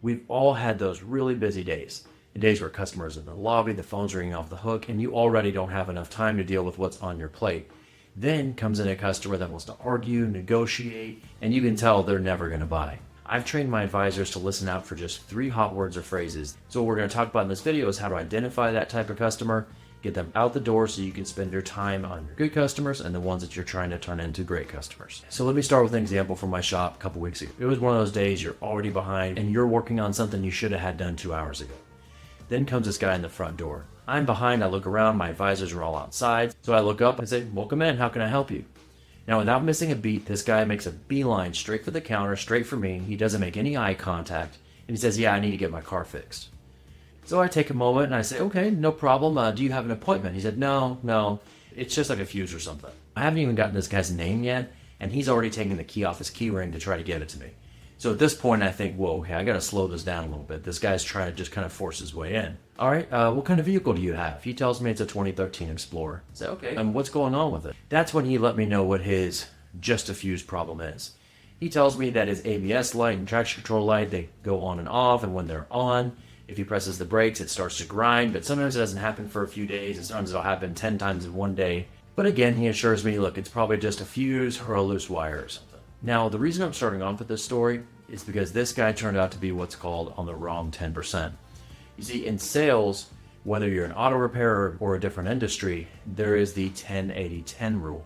We've all had those really busy days. Days where customers in the lobby, the phone's ringing off the hook, and you already don't have enough time to deal with what's on your plate. Then comes in a customer that wants to argue, negotiate, and you can tell they're never going to buy. I've trained my advisors to listen out for just 3 hot words or phrases. So what we're going to talk about in this video is how to identify that type of customer, get them out the door so you can spend your time on your good customers and the ones that you're trying to turn into great customers. So let me start with an example from my shop a couple weeks ago. It was one of those days you're already behind and you're working on something you should have had done 2 hours ago. Then comes this guy in the front door. I'm behind, I look around, my advisors are all outside. So I look up and say, welcome in, how can I help you? Now, without missing a beat, this guy makes a beeline straight for the counter, straight for me. He doesn't make any eye contact. And he says, yeah, I need to get my car fixed. So I take a moment and I say, okay, no problem. Do you have an appointment? He said, no, it's just like a fuse or something. I haven't even gotten this guy's name yet, and he's already taken the key off his key ring to try to give it to me. So at this point, I think, whoa, okay, I got to slow this down a little bit. This guy's trying to just kind of force his way in. All right, what kind of vehicle do you have? He tells me it's a 2013 Explorer. I say, okay, and what's going on with it? That's when he let me know what his just a fuse problem is. He tells me that his ABS light and traction control light, they go on and off, and when they're on, if he presses the brakes, it starts to grind, but sometimes it doesn't happen for a few days, and sometimes it'll happen 10 times in one day. But again, he assures me, look, it's probably just a fuse or a loose wire or something. Now, the reason I'm starting off with this story is because this guy turned out to be what's called on the wrong 10%. You see, in sales, whether you're an auto repairer or a different industry, there is the 10-80-10 rule.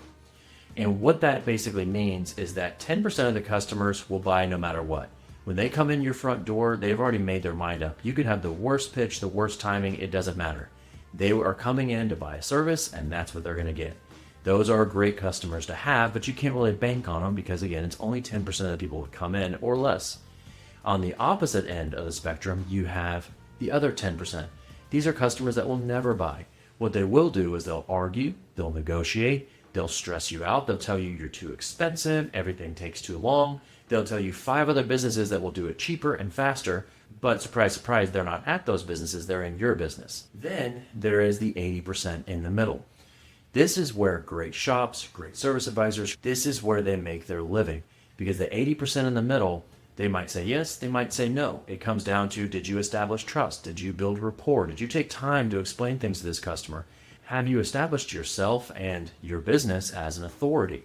And what that basically means is that 10% of the customers will buy no matter what. When they come in your front door, they've already made their mind up. You could have the worst pitch, the worst timing, it doesn't matter. They are coming in to buy a service, and that's what they're going to get. Those are great customers to have, but you can't really bank on them because, again, it's only 10% of the people who come in or less. On the opposite end of the spectrum, you have the other 10%. These are customers that will never buy. What they will do is they'll argue, they'll negotiate, they'll stress you out, they'll tell you you're too expensive, everything takes too long. They'll tell you 5 other businesses that will do it cheaper and faster, but surprise, surprise, they're not at those businesses, they're in your business. Then there is the 80% in the middle. This is where great shops, great service advisors, this is where they make their living. Because the 80% in the middle, they might say yes, they might say no. It comes down to, did you establish trust? Did you build rapport? Did you take time to explain things to this customer? Have you established yourself and your business as an authority?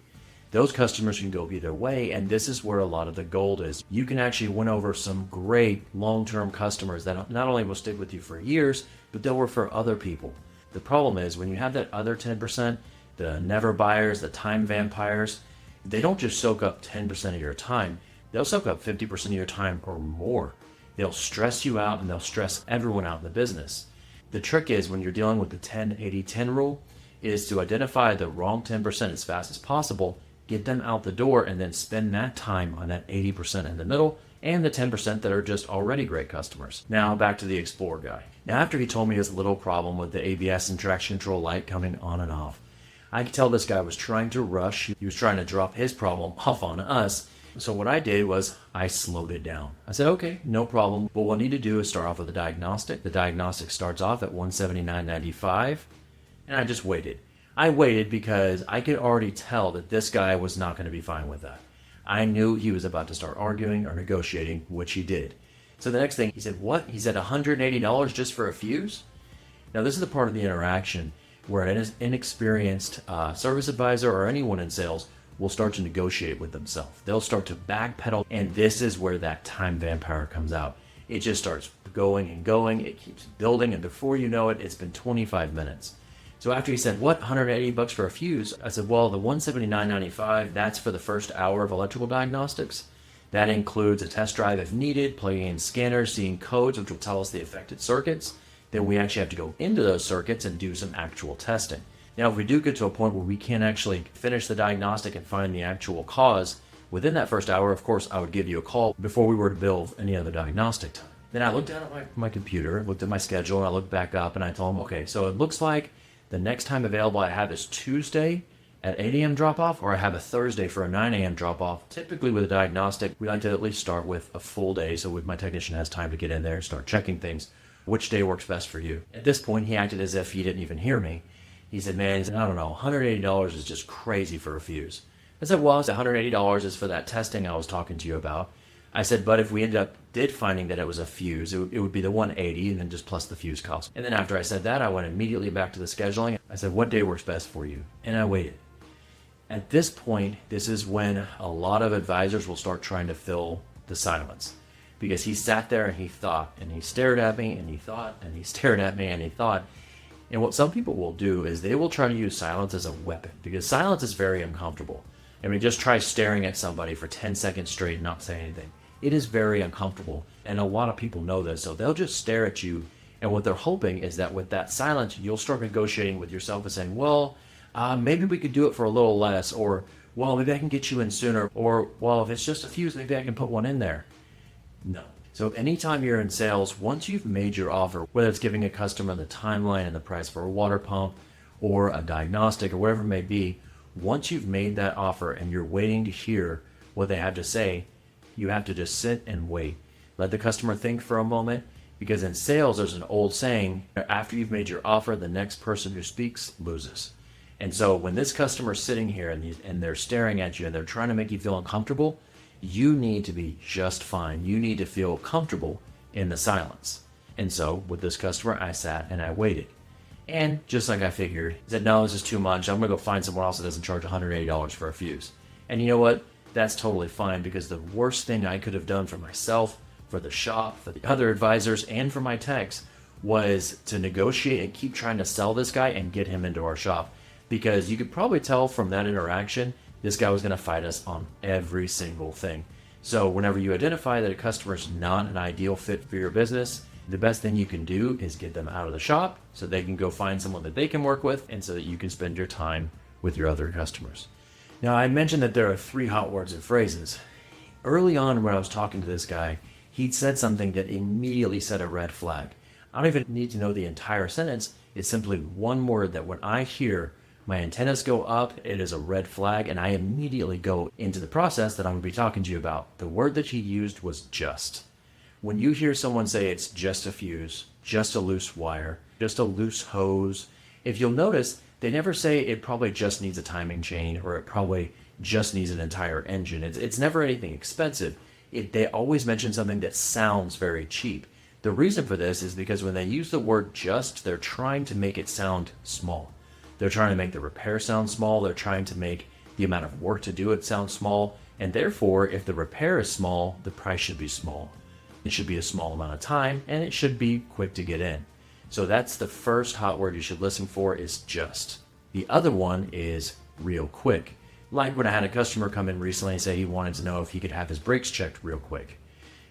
Those customers can go either way, and this is where a lot of the gold is. You can actually win over some great long-term customers that not only will stick with you for years, but they'll refer other people. The problem is when you have that other 10%, the never buyers, the time vampires, they don't just soak up 10% of your time. They'll soak up 50% of your time or more. They'll stress you out and they'll stress everyone out in the business. The trick is when you're dealing with the 10-80-10 rule is to identify the wrong 10% as fast as possible, get them out the door, and then spend that time on that 80% in the middle and the 10% that are just already great customers. Now back to the Explorer guy. Now after he told me his little problem with the ABS and traction control light coming on and off, I could tell this guy was trying to rush. He was trying to drop his problem off on us. So what I did was I slowed it down. I said, okay, no problem. What we'll need to do is start off with a diagnostic. The diagnostic starts off at $179.95, and I just waited. I waited because I could already tell that this guy was not going to be fine with that. I knew he was about to start arguing or negotiating, which he did. So the next thing, he said, what? He said $180 just for a fuse? Now this is the part of the interaction where an inexperienced service advisor or anyone in sales will start to negotiate with themselves. They'll start to backpedal, and this is where that time vampire comes out. It just starts going and going. It keeps building, and before you know it, it's been 25 minutes. So after he said, what, $180 for a fuse? I said, well, the $179.95, that's for the first hour of electrical diagnostics. That includes a test drive if needed, plugging in scanners, seeing codes, which will tell us the affected circuits. Then we actually have to go into those circuits and do some actual testing. Now, if we do get to a point where we can't actually finish the diagnostic and find the actual cause, within that first hour, of course, I would give you a call before we were to build any other diagnostic time. Then I looked down at my computer, looked at my schedule, and I looked back up and I told him, okay, so it looks like the next time available I have is Tuesday at 8 a.m. drop-off, or I have a Thursday for a 9 a.m. drop-off. Typically with a diagnostic, we like to at least start with a full day so my technician has time to get in there and start checking things. Which day works best for you? At this point, he acted as if he didn't even hear me. He said, man, I don't know, $180 is just crazy for a fuse. I said, well, it's $180 is for that testing I was talking to you about. I said, but if we end up did finding that it was a fuse, it would be the 180 and then just plus the fuse cost. And then after I said that, I went immediately back to the scheduling. I said, what day works best for you? And I waited. At this point, this is when a lot of advisors will start trying to fill the silence, because he sat there and he thought, and he stared at me and he thought, and he stared at me and he thought. And what some people will do is they will try to use silence as a weapon, because silence is very uncomfortable. I mean, just try staring at somebody for 10 seconds straight and not say anything. It is very uncomfortable, and a lot of people know this, so they'll just stare at you. And what they're hoping is that with that silence, you'll start negotiating with yourself and saying, well, maybe we could do it for a little less, or, well, maybe I can get you in sooner, or, well, if it's just a fuse, maybe I can put one in there. No. So anytime you're in sales, once you've made your offer, whether it's giving a customer the timeline and the price for a water pump or a diagnostic or whatever it may be, once you've made that offer and you're waiting to hear what they have to say, you have to just sit and wait. Let the customer think for a moment, because in sales, there's an old saying, after you've made your offer, the next person who speaks loses. And so when this customer's sitting here and they're staring at you and they're trying to make you feel uncomfortable, you need to be just fine. You need to feel comfortable in the silence. And so with this customer, I sat and I waited. And just like I figured, he said, no, this is too much. I'm going to go find someone else that doesn't charge $180 for a fuse. And you know what? That's totally fine, because the worst thing I could have done for myself, for the shop, for the other advisors, and for my techs was to negotiate and keep trying to sell this guy and get him into our shop. Because you could probably tell from that interaction, this guy was going to fight us on every single thing. So whenever you identify that a customer is not an ideal fit for your business, the best thing you can do is get them out of the shop so they can go find someone that they can work with, and so that you can spend your time with your other customers. Now, I mentioned that there are 3 hot words and phrases. Early on when I was talking to this guy, he'd said something that immediately set a red flag. I don't even need to know the entire sentence. It's simply one word that when I hear, my antennas go up, it is a red flag, and I immediately go into the process that I'm going to be talking to you about. The word that he used was just. When you hear someone say it's just a fuse, just a loose wire, just a loose hose, if you'll notice, they never say it probably just needs a timing chain, or it probably just needs an entire engine. It's never anything expensive. They always mention something that sounds very cheap. The reason for this is because when they use the word just, they're trying to make it sound small. They're trying to make the repair sound small. They're trying to make the amount of work to do it sound small. And therefore, if the repair is small, the price should be small. It should be a small amount of time, and it should be quick to get in. So that's the first hot word you should listen for, is just. The other one is real quick. Like when I had a customer come in recently and say he wanted to know if he could have his brakes checked real quick.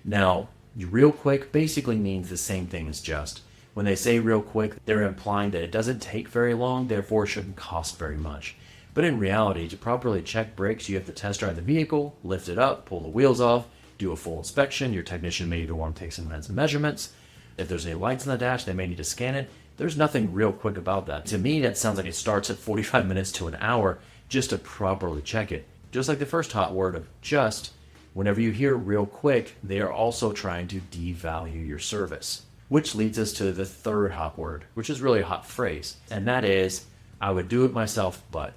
Now, real quick basically means the same thing as just. When they say real quick, they're implying that it doesn't take very long, therefore it shouldn't cost very much. But in reality, to properly check brakes, you have to test drive the vehicle, lift it up, pull the wheels off, do a full inspection. Your technician may even want to take some measurements. If there's any lights on the dash, they may need to scan it. There's nothing real quick about that. To me, that sounds like it starts at 45 minutes to an hour just to properly check it. Just like the first hot word of just, whenever you hear real quick, they are also trying to devalue your service. Which leads us to the third hot word, which is really a hot phrase, and that is, I would do it myself, but.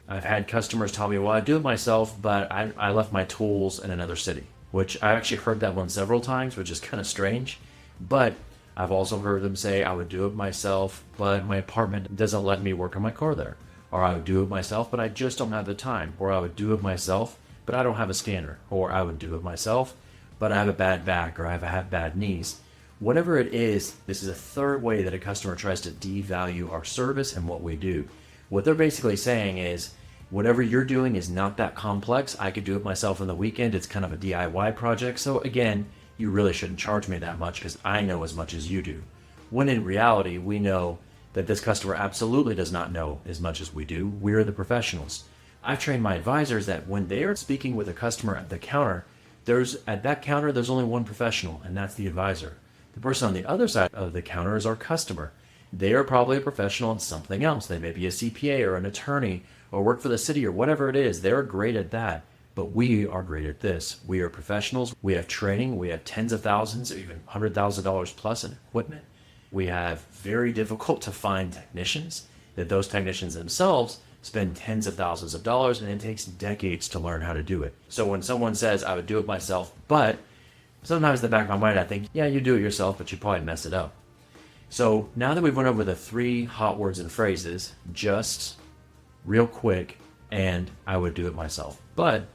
I've had customers tell me, well, I do it myself, but I left my tools in another city, which I actually heard that one several times, which is kind of strange. But I've also heard them say, I would do it myself, but my apartment doesn't let me work on my car there. Or I would do it myself, but I just don't have the time. Or I would do it myself, but I don't have a scanner. Or I would do it myself, but I have a bad back, or I have bad knees. Whatever it is, this is a third way that a customer tries to devalue our service and what we do. What they're basically saying is, whatever you're doing is not that complex. I could do it myself on the weekend. It's kind of a DIY project. So again, you really shouldn't charge me that much because I know as much as you do. When in reality, we know that this customer absolutely does not know as much as we do. We're the professionals. I've trained my advisors that when they are speaking with a customer at the counter, there's only one professional, and that's the advisor. The person on the other side of the counter is our customer. They are probably a professional in something else. They may be a CPA or an attorney or work for the city or whatever it is. They're great at that, but we are great at this. We are professionals. We have training. We have tens of thousands or even $100,000 plus in equipment. We have very difficult to find technicians, that those technicians themselves spend tens of thousands of dollars, and it takes decades to learn how to do it. So when someone says, I would do it myself, but Sometimes in the back of my mind, I think, yeah, you do it yourself, but you probably mess it up. So now that we've went over the 3 hot words and phrases, just real quick, and I would do it myself. But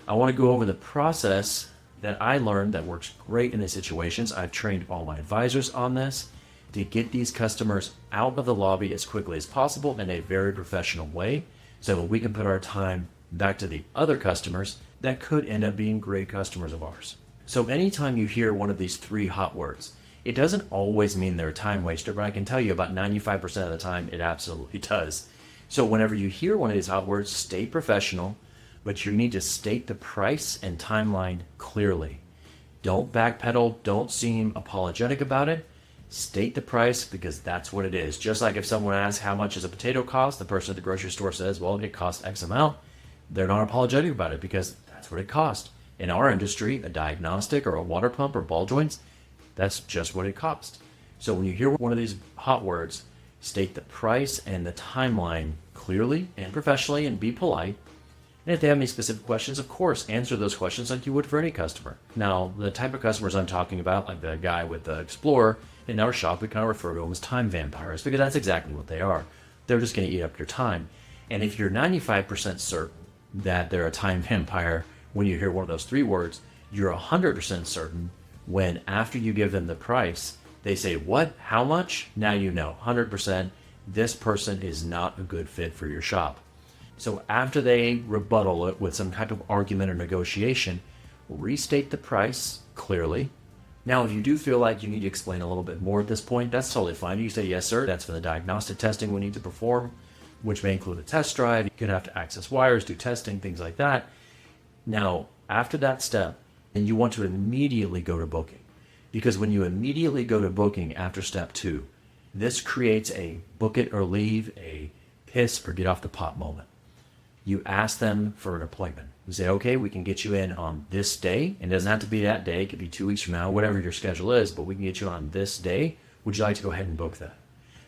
I want to go over the process that I learned that works great in these situations. I've trained all my advisors on this to get these customers out of the lobby as quickly as possible in a very professional way so that we can put our time back to the other customers that could end up being great customers of ours. So anytime you hear one of these 3 hot words, it doesn't always mean they're a time waster, but I can tell you about 95% of the time it absolutely does. So whenever you hear one of these hot words, stay professional, but you need to state the price and timeline clearly. Don't backpedal, don't seem apologetic about it. State the price because that's what it is. Just like if someone asks how much does a potato cost, the person at the grocery store says, well, it costs X amount. They're not apologetic about it because that's what it costs. In our industry, a diagnostic or a water pump or ball joints, that's just what it costs. So when you hear one of these hot words, state the price and the timeline clearly and professionally and be polite. And if they have any specific questions, of course, answer those questions like you would for any customer. Now, the type of customers I'm talking about, like the guy with the Explorer, in our shop, we kind of refer to them as time vampires because that's exactly what they are. They're just going to eat up your time. And if you're 95% certain that they're a time vampire when you hear one of those 3 words, you're 100% certain when after you give them the price, they say, what? How much? Now you know, 100%, this person is not a good fit for your shop. So after they rebuttal it with some type of argument or negotiation, restate the price clearly. Now, if you do feel like you need to explain a little bit more at this point, that's totally fine. You say, yes, sir, that's for the diagnostic testing we need to perform, which may include a test drive. You're going to have to access wires, do testing, things like that. Now, after that step, then you want to immediately go to booking. Because when you immediately go to booking after step 2, this creates a book it or leave, a piss or get off the pot moment. You ask them for an appointment. You say, okay, we can get you in on this day. And it doesn't have to be that day. It could be 2 weeks from now, whatever your schedule is, but we can get you on this day. Would you like to go ahead and book that?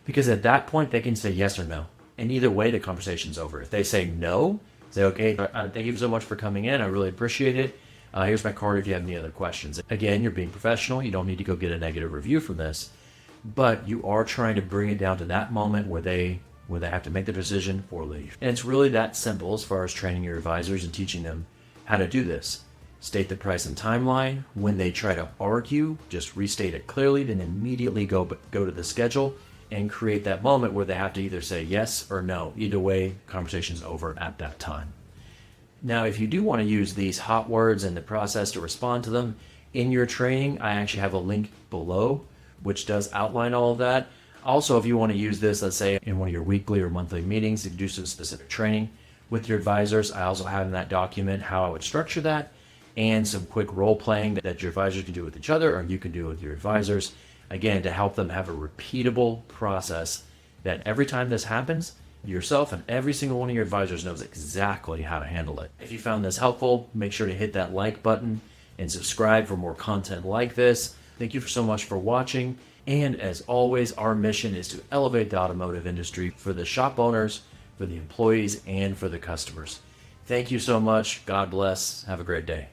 Because at that point, they can say yes or no. And either way, the conversation's over. If they say no, say, okay, thank you so much for coming in. I really appreciate it. Here's my card if you have any other questions. Again, you're being professional. You don't need to go get a negative review from this. But you are trying to bring it down to that moment where they have to make the decision or leave. And it's really that simple as far as training your advisors and teaching them how to do this. State the price and timeline. When they try to argue, just restate it clearly, then immediately go to the schedule and create that moment where they have to either say yes or no. Either way, conversation's over at that time. Now, if you do want to use these hot words and the process to respond to them in your training, I actually have a link below which does outline all of that. Also, if you want to use this, let's say in one of your weekly or monthly meetings to do some specific training with your advisors, I also have in that document how I would structure that and some quick role playing that your advisors can do with each other or you can do with your advisors. Again, to help them have a repeatable process that every time this happens, yourself and every single one of your advisors knows exactly how to handle it. If you found this helpful, make sure to hit that like button and subscribe for more content like this. Thank you so much for watching. And as always, our mission is to elevate the automotive industry for the shop owners, for the employees, and for the customers. Thank you so much. God bless. Have a great day.